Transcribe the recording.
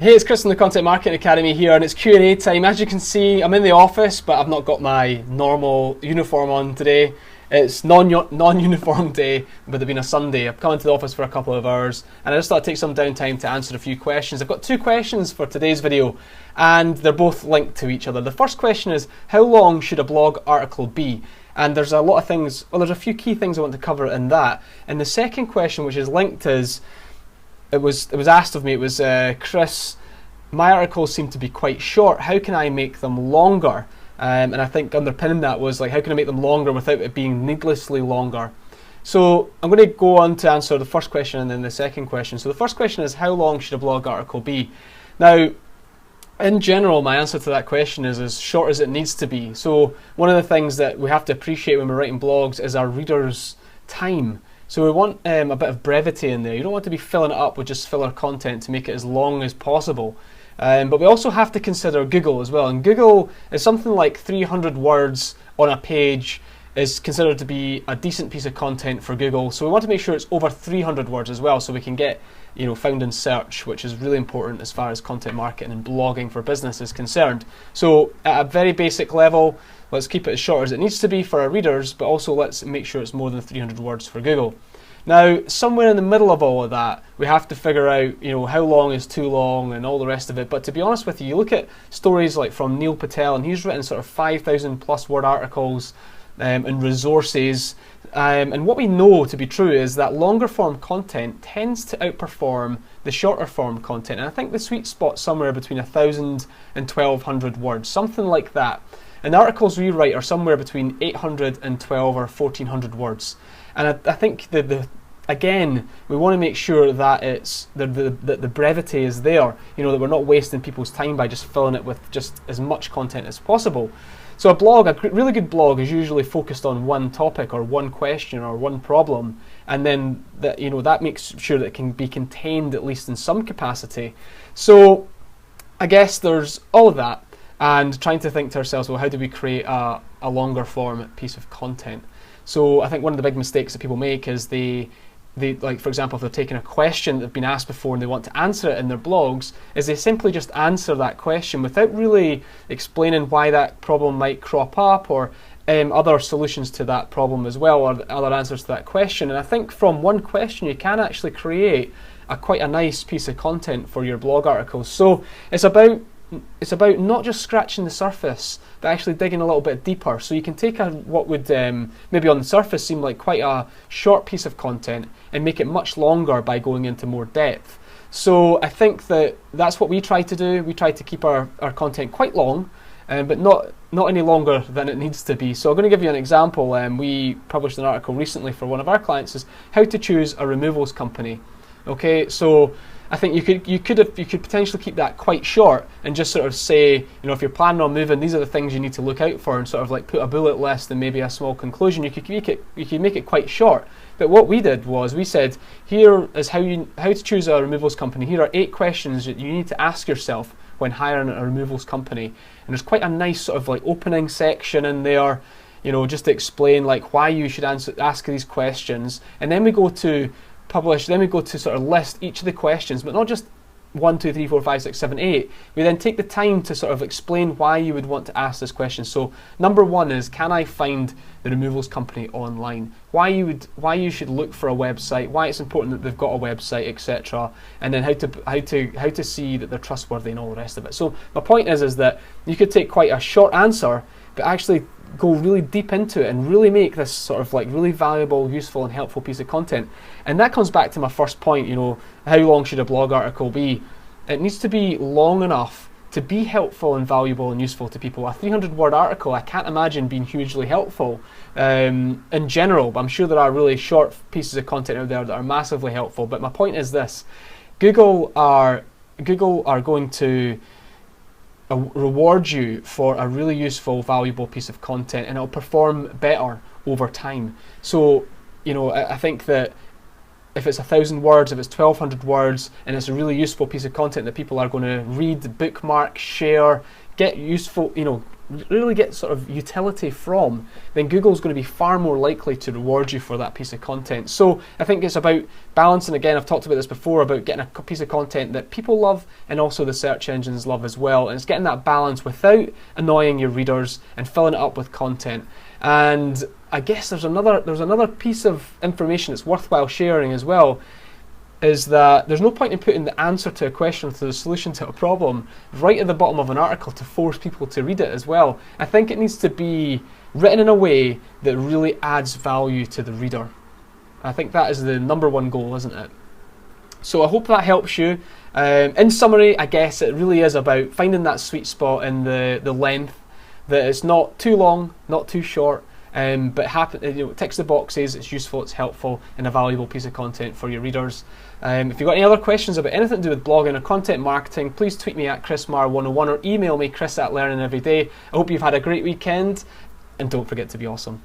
Hey, it's Chris from the Content Marketing Academy here, and it's Q&A time. As you can see, I'm in the office, but I've not got my normal uniform on today. It's non-uniform day, but it being a Sunday. I've come into the office for a couple of hours, and I just thought I'd take some downtime to answer a few questions. I've got two questions for today's video, and they're both linked to each other. The first question is, how long should a blog article be? And there's a lot of things, well, there's a few key things I want to cover in that. And the second question, which is linked, is, it was asked of me, it was, Chris, my articles seem to be quite short. How can I make them longer? And I think underpinning that was like, how can I make them longer without it being needlessly longer? So I'm going to go on to answer the first question and then the second question. So the first question is, how long should a blog article be? Now, in general, my answer to that question is as short as it needs to be. So one of the things that we have to appreciate when we're writing blogs is our readers' time. So we want a bit of brevity in there. You don't want to be filling it up with just filler content to make it as long as possible. But we also have to consider Google as well. And Google is something like 300 words on a page is considered to be a decent piece of content for Google. So we want to make sure it's over 300 words as well, so we can get found in search, which is really important as far as content marketing and blogging for business is concerned. So at a very basic level, let's keep it as short as it needs to be for our readers, but also let's make sure it's more than 300 words for Google. Now, somewhere in the middle of all of that, we have to figure out, how long is too long and all the rest of it. But to be honest with you, you look at stories like from Neil Patel, and he's written sort of 5,000 plus word articles and resources. And what we know to be true is that longer form content tends to outperform the shorter form content. And I think the sweet spot's somewhere between 1,000 and 1,200 words, something like that. And the articles we write are somewhere between 812 or 1,400 words. And I think again, we want to make sure that the brevity is there, that we're not wasting people's time by just filling it with just as much content as possible. So a really good blog is usually focused on one topic or one question or one problem, and then that makes sure that it can be contained at least in some capacity. So I guess there's all of that, and trying to think to ourselves, well, how do we create a longer form piece of content? So I think one of the big mistakes that people make is they like, for example, if they're taking a question that they've been asked before and they want to answer it in their blogs, is they simply just answer that question without really explaining why that problem might crop up, or other solutions to that problem as well, or other answers to that question. And I think from one question you can actually create quite a nice piece of content for your blog articles. So it's about not just scratching the surface, but actually digging a little bit deeper. So you can take what would maybe on the surface seem like quite a short piece of content and make it much longer by going into more depth. So I think that's what we try to do. We try to keep our content quite long, but not any longer than it needs to be. So I'm going to give you an example. We published an article recently for one of our clients, is how to choose a removals company. Okay, so I think you could potentially keep that quite short and just sort of say, if you're planning on moving, these are the things you need to look out for, and sort of like put a bullet list and maybe a small conclusion. You could make it quite short. But what we did was we said, here is how to choose a removals company. Here are 8 questions that you need to ask yourself when hiring a removals company. And there's quite a nice sort of like opening section in there, just to explain like why you should ask these questions. And then we go to publish, then we go to sort of list each of the questions, but not just 1, 2, 3, 4, 5, 6, 7, 8. We then take the time to sort of explain why you would want to ask this question. So number 1 is, can I find the removals company online? Why you should look for a website, why it's important that they've got a website, etc. And then how to see that they're trustworthy and all the rest of it. So my point is that you could take quite a short answer, but actually go really deep into it and really make this sort of like really valuable, useful and helpful piece of content. And that comes back to my first point, how long should a blog article be? It needs to be long enough to be helpful and valuable and useful to people. A 300 word article, I can't imagine being hugely helpful in general, but I'm sure there are really short pieces of content out there that are massively helpful. But my point is this: Google are going to reward you for a really useful, valuable piece of content, and it'll perform better over time. So, I think that if it's 1,000 words, if it's 1,200 words, and it's a really useful piece of content that people are going to read, bookmark, share, get useful, really get sort of utility from, then Google's going to be far more likely to reward you for that piece of content. So I think it's about balancing. Again, I've talked about this before, about getting a piece of content that people love and also the search engines love as well. And it's getting that balance without annoying your readers and filling it up with content. And I guess there's another piece of information that's worthwhile sharing as well, is that there's no point in putting the answer to a question, to the solution to a problem, right at the bottom of an article to force people to read it as well. I think it needs to be written in a way that really adds value to the reader. I think that is the number one goal, isn't it? So I hope that helps you. In summary, I guess it really is about finding that sweet spot in the length, that it's not too long, not too short, but it ticks the boxes, it's useful, it's helpful, and a valuable piece of content for your readers. If you've got any other questions about anything to do with blogging or content marketing, please tweet me at chrismar101 or email me chris@learningeveryday. I hope you've had a great weekend, and don't forget to be awesome.